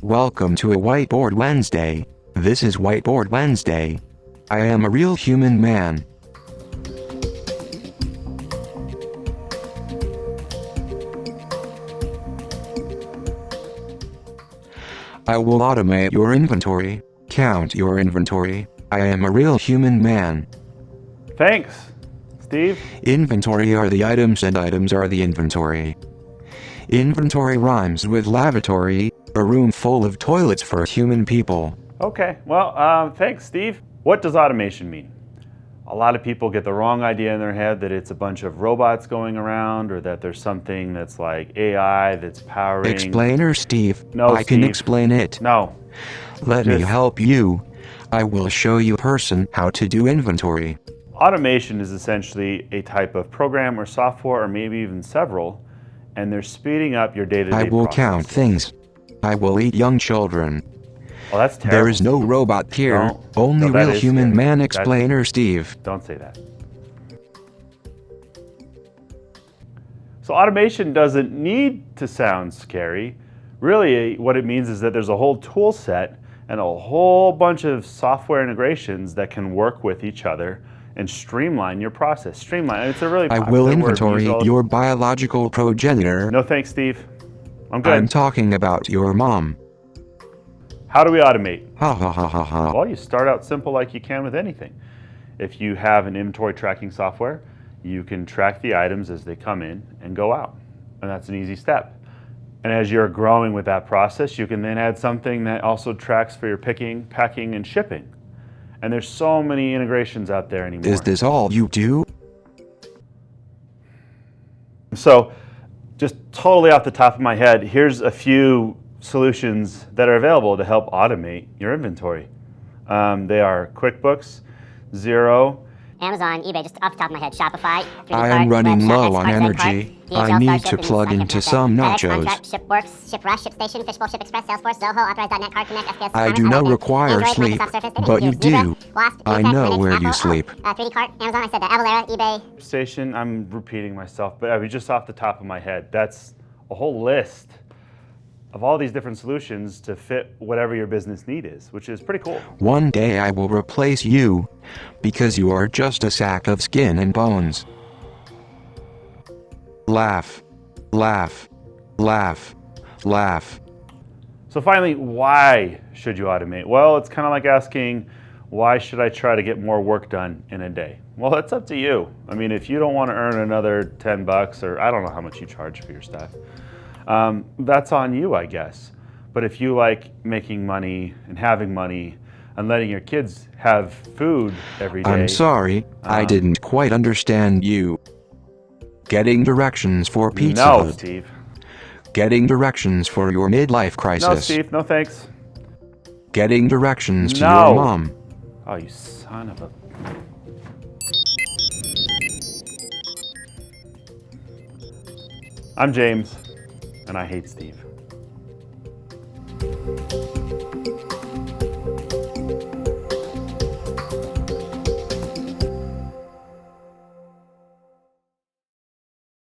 Welcome to a Whiteboard Wednesday. This is Whiteboard Wednesday. I am a real human man. I will automate your inventory, count your inventory. I am a real human man. Thanks, Steve. Inventory are the items and items are the inventory. Inventory rhymes with lavatory, a room full of toilets for human people. Okay, well, thanks, Steve. What does automation mean? A lot of people get the wrong idea in their head that it's a bunch of robots going around or that there's something that's like AI that's powering... Explainer Steve. No, I can Steve. explain it. No. Let me help you. I will show you person how to do inventory. Automation is essentially a type of program or software or maybe even several, and they're speeding up your day-to-day I will process. count things. I will eat young children. Oh, that's terrible. There is no robot here, No. only No, that real is human scary. man. Explainer Steve. Don't say that. So automation doesn't need to sound scary. Really, what it means is that there's a whole tool set and a whole bunch of software integrations that can work with each other and streamline your process. Streamline, it's a really I popular will word. inventory your biological progenitor. No thanks, Steve. I'm good. I'm talking about your mom. How do we automate? Ha ha ha ha ha. Well, you start out simple like you can with anything. If you have an inventory tracking software, you can track the items as they come in and go out. And that's an easy step. And as you're growing with that process, you can then add something that also tracks for your picking, packing, and shipping. And there's so many integrations out there anymore. Is this all you do? So, just totally off the top of my head, here's a few solutions that are available to help automate your inventory. They are QuickBooks, Xero, Amazon, eBay, just off the top of my head, Shopify, 3D I Cart, am running Webshop, low Instacart, on Zipcart, energy. DHL, I need Starship, to and plug I can't into pronounce some that. FedEx, nachos. Contract, ShipWorks, ShipRush, ShipStation, Fishbowl, ShipExpress, Salesforce, Zoho, Authorize.net, CardConnect, SPS, I Commerce, do not Outlook, require Android, sleep, Microsoft Surface, anything but you Zebra, do. Wasp, I Intact, know Linux, where Apple, you sleep. 3D Cart, Amazon, I said that, Avalara, eBay. Station, I'm repeating myself, but I mean, just off the top of my head, that's a whole list of all these different solutions to fit whatever your business need is, which is pretty cool. One day I will replace you, because you are just a sack of skin and bones. Laugh, laugh, laugh, laugh. So finally, why should you automate? Well, it's kind of like asking, why should I try to get more work done in a day? Well, that's up to you. I mean, if you don't want to earn another 10 bucks, or I don't know how much you charge for your stuff, that's on you, I guess. But if you like making money and having money and letting your kids have food every day. I'm sorry, I didn't quite understand you. Getting directions for Pizza No, Hut. Steve. Getting directions for your midlife crisis. No, Steve, no thanks. Getting directions to No. your mom. Oh, you son of a... I'm James, and I hate Steve.